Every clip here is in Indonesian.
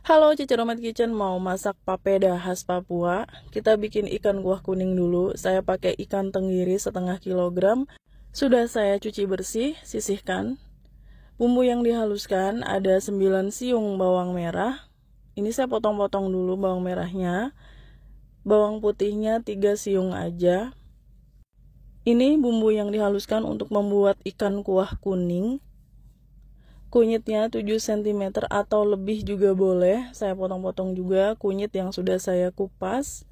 Halo Cici Romet Kitchen, mau masak papeda khas Papua. Kita bikin ikan kuah kuning dulu. Saya pakai ikan tenggiri setengah kilogram. Sudah saya cuci bersih, sisihkan. Bumbu yang dihaluskan ada 9 siung bawang merah. Ini saya potong-potong dulu bawang merahnya. Bawang putihnya 3 siung aja. Ini bumbu yang dihaluskan untuk membuat ikan kuah kuning. Kunyitnya 7 cm atau lebih juga boleh. Saya potong-potong juga kunyit yang sudah saya kupas.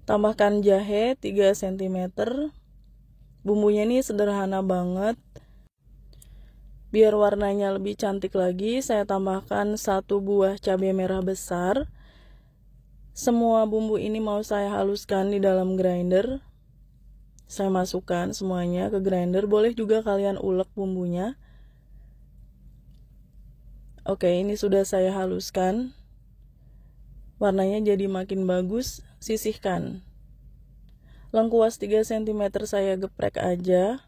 Tambahkan jahe 3 cm. Bumbunya ini sederhana banget. Biar warnanya lebih cantik lagi, saya tambahkan 1 buah cabai merah besar. Semua bumbu ini mau saya haluskan di dalam grinder. Saya masukkan semuanya ke grinder. Boleh juga kalian ulek bumbunya. Oke, ini sudah saya haluskan. Warnanya jadi makin bagus. Sisihkan. Lengkuas 3 cm saya geprek aja.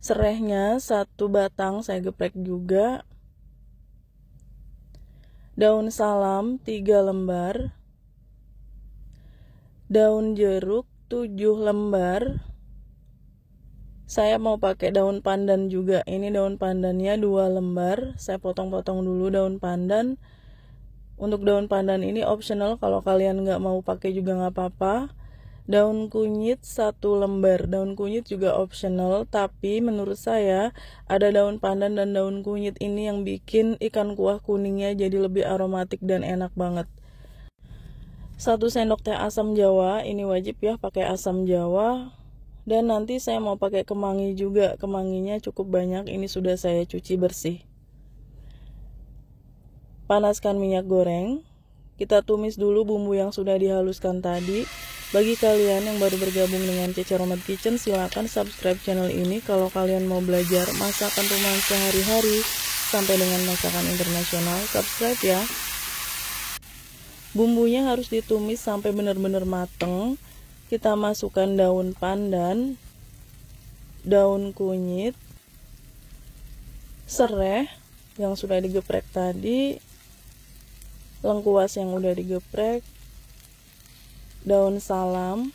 Serehnya 1 batang saya geprek juga. Daun salam 3 lembar. Daun jeruk 7 lembar. Saya mau pakai daun pandan juga. Ini daun pandannya 2 lembar. Saya potong-potong dulu daun pandan. Untuk daun pandan ini optional, kalau kalian nggak mau pakai juga nggak apa-apa. Daun kunyit 1 lembar. Daun kunyit juga optional, tapi menurut saya ada daun pandan dan daun kunyit ini yang bikin ikan kuah kuningnya jadi lebih aromatik dan enak banget. 1 sendok teh asam jawa. Ini wajib ya pakai asam jawa. Dan nanti saya mau pakai kemangi juga. Kemanginya cukup banyak. Ini sudah saya cuci bersih. Panaskan minyak goreng. Kita tumis dulu bumbu yang sudah dihaluskan tadi. Bagi kalian yang baru bergabung dengan Cici Romet Kitchen, silakan subscribe channel ini kalau kalian mau belajar masakan rumahan sehari-hari sampai dengan masakan internasional. Subscribe ya. Bumbunya harus ditumis sampai benar-benar mateng. Kita masukkan daun pandan, daun kunyit, serai yang sudah digeprek tadi, lengkuas yang udah digeprek, daun salam,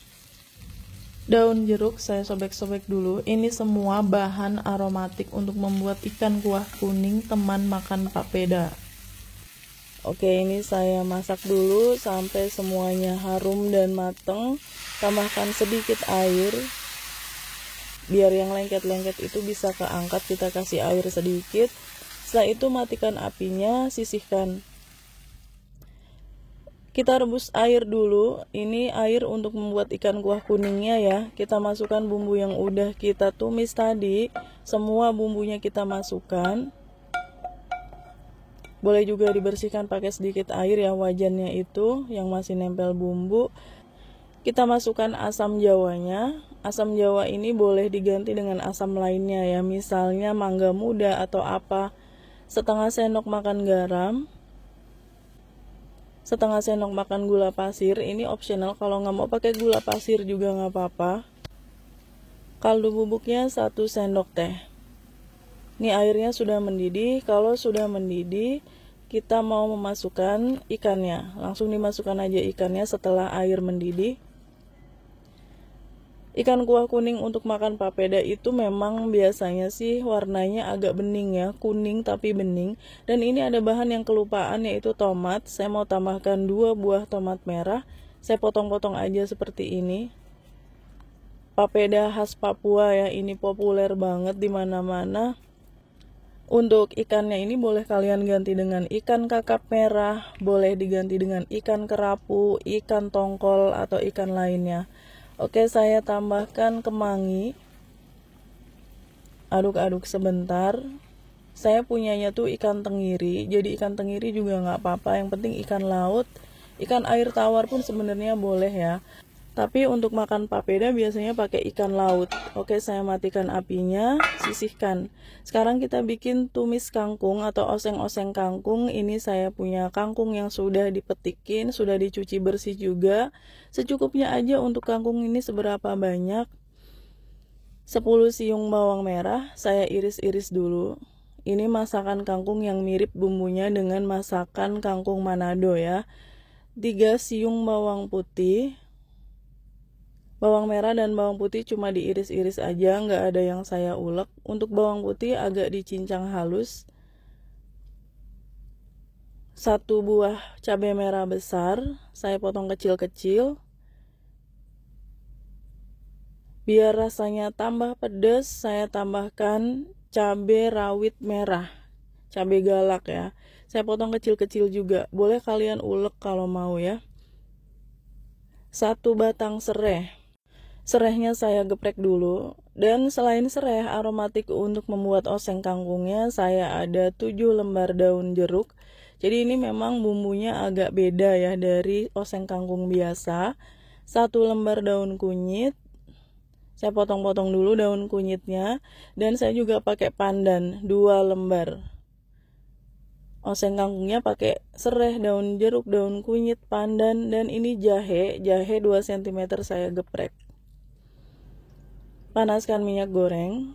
daun jeruk saya sobek-sobek dulu. Ini semua bahan aromatik untuk membuat ikan kuah kuning teman makan papeda. Oke, ini saya masak dulu sampai semuanya harum dan mateng. Tambahkan sedikit air biar yang lengket-lengket itu bisa keangkat. Kita kasih air sedikit. Setelah itu matikan apinya, sisihkan. Kita rebus air dulu. Ini air untuk membuat ikan kuah kuningnya ya. Kita masukkan bumbu yang udah kita tumis tadi. Semua bumbunya kita masukkan. Boleh juga dibersihkan pakai sedikit air ya, wajannya itu yang masih nempel bumbu. Kita masukkan asam jawanya. Asam jawa ini boleh diganti dengan asam lainnya ya, misalnya mangga muda atau apa. Setengah sendok makan garam. Setengah sendok makan gula pasir. Ini optional, kalau nggak mau pakai gula pasir juga nggak apa-apa. Kaldu bubuknya 1 sendok teh. Ini airnya sudah mendidih. Kalau sudah mendidih, kita mau memasukkan ikannya. Langsung dimasukkan aja ikannya setelah air mendidih. Ikan kuah kuning untuk makan papeda itu memang biasanya sih warnanya agak bening ya, kuning tapi bening. Dan ini ada bahan yang kelupaan, yaitu tomat. Saya mau tambahkan 2 buah tomat merah. Saya potong-potong aja seperti ini. Papeda khas Papua ya, ini populer banget di mana-mana. Untuk ikannya ini boleh kalian ganti dengan ikan kakap merah, boleh diganti dengan ikan kerapu, ikan tongkol, atau ikan lainnya. Oke, saya tambahkan kemangi. Aduk-aduk sebentar. Saya punyanya tuh ikan tenggiri, jadi ikan tenggiri juga nggak apa-apa. Yang penting ikan laut, ikan air tawar pun sebenarnya boleh ya. Tapi untuk makan papeda biasanya pakai ikan laut. Oke, saya matikan apinya, sisihkan. Sekarang kita bikin tumis kangkung atau oseng-oseng kangkung. Ini saya punya kangkung yang sudah dipetikin, sudah dicuci bersih juga. Secukupnya aja untuk kangkung ini seberapa banyak. 10 siung bawang merah, saya iris-iris dulu. Ini masakan kangkung yang mirip bumbunya dengan masakan kangkung Manado ya. 3 siung bawang putih, bawang merah dan bawang putih cuma diiris-iris aja, nggak ada yang saya ulek. Untuk bawang putih agak dicincang halus. 1 buah cabai merah besar, saya potong kecil-kecil. Biar rasanya tambah pedas, saya tambahkan cabai rawit merah, cabai galak ya. Saya potong kecil-kecil juga, boleh kalian ulek kalau mau ya. 1 batang serai. Serainya saya geprek dulu. Dan selain serai aromatik untuk membuat oseng kangkungnya, saya ada 7 lembar daun jeruk. Jadi ini memang bumbunya agak beda ya dari oseng kangkung biasa. 1 lembar daun kunyit. Saya potong-potong dulu daun kunyitnya. Dan saya juga pakai pandan 2 lembar. Oseng kangkungnya pakai serai, daun jeruk, daun kunyit, pandan, dan ini jahe 2 cm saya geprek. Panaskan minyak goreng.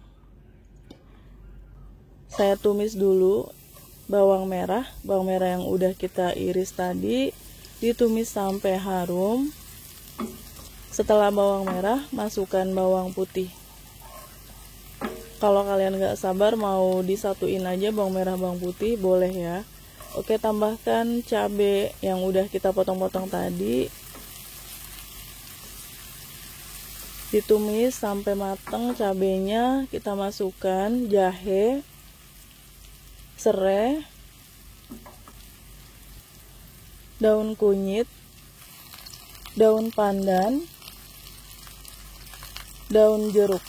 Saya tumis dulu bawang merah yang udah kita iris tadi, ditumis sampai harum. Setelah bawang merah, masukkan bawang putih. Kalau kalian gak sabar mau disatuin aja bawang merah bawang putih, boleh ya. Oke, tambahkan cabai yang udah kita potong-potong tadi. Ditumis sampai matang cabenya, kita masukkan jahe, serai, daun kunyit, daun pandan, daun jeruk.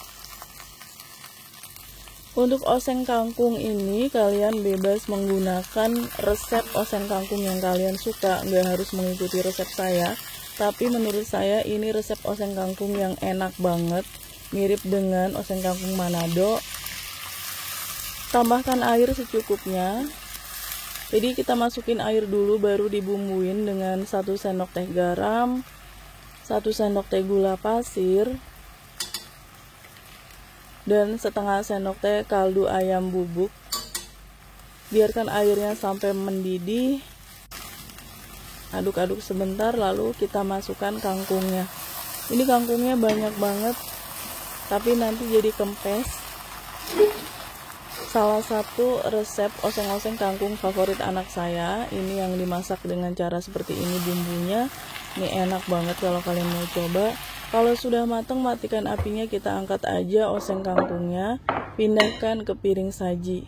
Untuk oseng kangkung ini kalian bebas menggunakan resep oseng kangkung yang kalian suka, nggak harus mengikuti resep saya. Tapi menurut saya ini resep oseng kangkung yang enak banget, mirip dengan oseng kangkung Manado. Tambahkan air secukupnya. Jadi kita masukin air dulu baru dibumbuin dengan 1 sendok teh garam, 1 sendok teh gula pasir, dan setengah sendok teh kaldu ayam bubuk. Biarkan airnya sampai mendidih. Aduk-aduk sebentar lalu kita masukkan kangkungnya. Ini kangkungnya banyak banget, tapi nanti jadi kempes. Salah satu resep oseng-oseng kangkung favorit anak saya, ini yang dimasak dengan cara seperti ini bumbunya. Ini enak banget kalau kalian mau coba. Kalau sudah matang, matikan apinya, kita angkat aja oseng kangkungnya, pindahkan ke piring saji.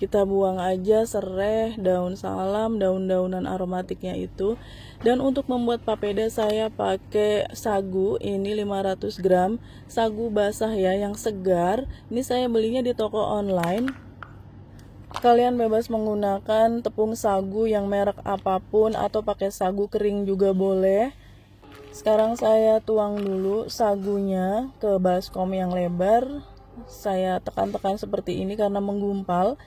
Kita buang aja serai, daun salam, daun-daunan aromatiknya itu. Dan untuk membuat papeda saya pakai sagu, ini 500 gram, sagu basah ya, yang segar. Ini saya belinya di toko online. Kalian bebas menggunakan tepung sagu yang merek apapun atau pakai sagu kering juga boleh. Sekarang saya tuang dulu sagunya ke baskom yang lebar. Saya tekan-tekan seperti ini karena menggumpal.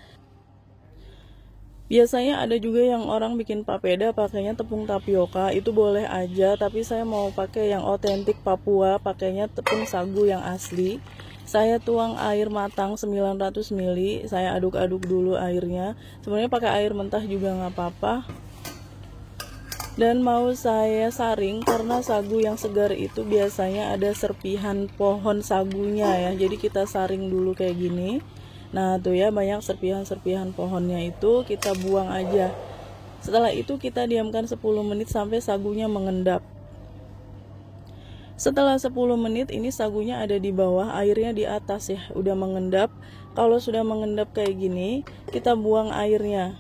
Biasanya ada juga yang orang bikin papeda pakainya tepung tapioka, itu boleh aja, tapi saya mau pakai yang otentik Papua, pakainya tepung sagu yang asli. Saya tuang air matang 900 ml, saya aduk-aduk dulu airnya. Sebenarnya pakai air mentah juga nggak apa-apa. Dan mau saya saring karena sagu yang segar itu biasanya ada serpihan pohon sagunya ya. Jadi kita saring dulu kayak gini. Nah tuh ya, banyak serpihan-serpihan pohonnya itu kita buang aja. Setelah itu kita diamkan 10 menit sampai sagunya mengendap. Setelah 10 menit ini sagunya ada di bawah, airnya di atas ya, udah mengendap. Kalau sudah mengendap kayak gini, kita buang airnya.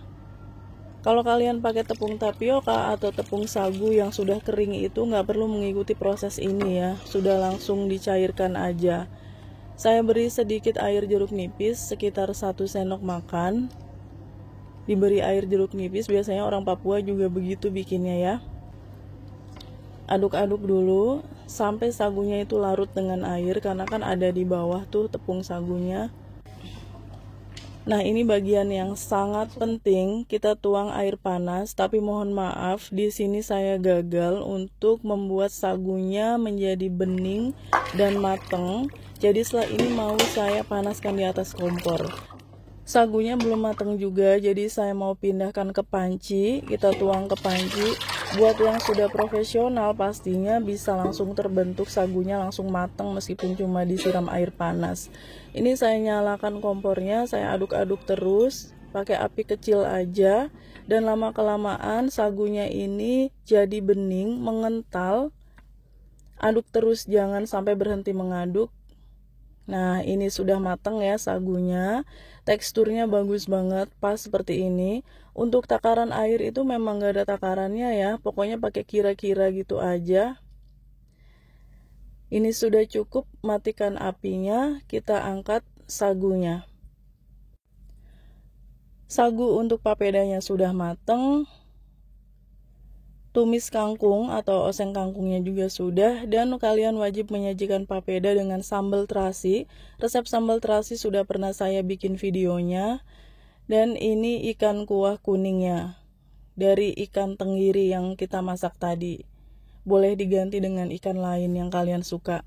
Kalau kalian pakai tepung tapioka atau tepung sagu yang sudah kering itu nggak perlu mengikuti proses ini ya, sudah langsung dicairkan aja. Saya beri sedikit air jeruk nipis, sekitar 1 sendok makan. Diberi air jeruk nipis, biasanya orang Papua juga begitu bikinnya ya. Aduk-aduk dulu sampai sagunya itu larut dengan air, karena kan ada di bawah tuh tepung sagunya. Nah ini bagian yang sangat penting, kita tuang air panas, tapi mohon maaf di sini saya gagal untuk membuat sagunya menjadi bening dan mateng. Jadi setelah ini mau saya panaskan di atas kompor. Sagunya belum matang juga, jadi saya mau pindahkan ke panci. Kita tuang ke panci. Buat yang sudah profesional pastinya bisa langsung terbentuk sagunya, langsung matang meskipun cuma disiram air panas. Ini saya nyalakan kompornya, saya aduk-aduk terus pakai api kecil aja, dan lama-kelamaan sagunya ini jadi bening, mengental. Aduk terus, jangan sampai berhenti mengaduk. Nah, ini sudah matang ya sagunya. Teksturnya bagus banget, pas seperti ini. Untuk takaran air itu memang gak ada takarannya ya. Pokoknya pakai kira-kira gitu aja. Ini sudah cukup, matikan apinya. Kita angkat sagunya. Sagu untuk papedanya sudah matang. Tumis kangkung atau oseng kangkungnya juga sudah, dan kalian wajib menyajikan papeda dengan sambal terasi. Resep sambal terasi sudah pernah saya bikin videonya. Dan ini ikan kuah kuningnya dari ikan tenggiri yang kita masak tadi. Boleh diganti dengan ikan lain yang kalian suka.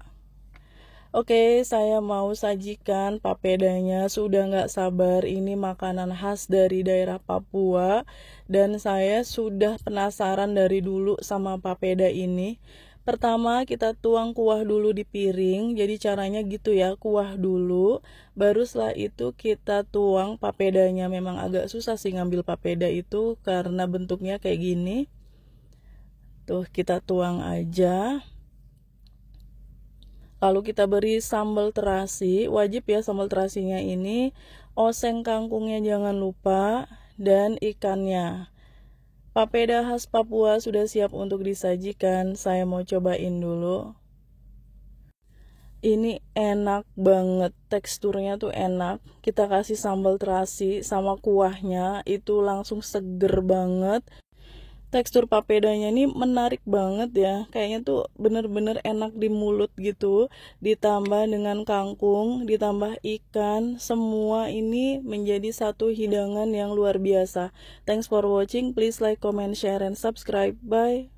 Oke, saya mau sajikan papedanya. Sudah gak sabar, ini makanan khas dari daerah Papua. Dan saya sudah penasaran dari dulu sama papeda ini. Pertama kita tuang kuah dulu di piring. Jadi caranya gitu ya, kuah dulu. Baru setelah itu kita tuang papedanya. Memang agak susah sih ngambil papeda itu karena bentuknya kayak gini. Tuh, kita tuang aja. Lalu kita beri sambal terasi, wajib ya sambal terasinya ini, oseng kangkungnya jangan lupa, dan ikannya. Papeda khas Papua sudah siap untuk disajikan, saya mau cobain dulu. Ini enak banget, teksturnya tuh enak. Kita kasih sambal terasi sama kuahnya, itu langsung seger banget. Tekstur papedanya ini menarik banget ya, kayaknya tuh bener-bener enak di mulut gitu. Ditambah dengan kangkung, ditambah ikan, semua ini menjadi satu hidangan yang luar biasa. Thanks for watching, please like, comment, share, and subscribe. Bye.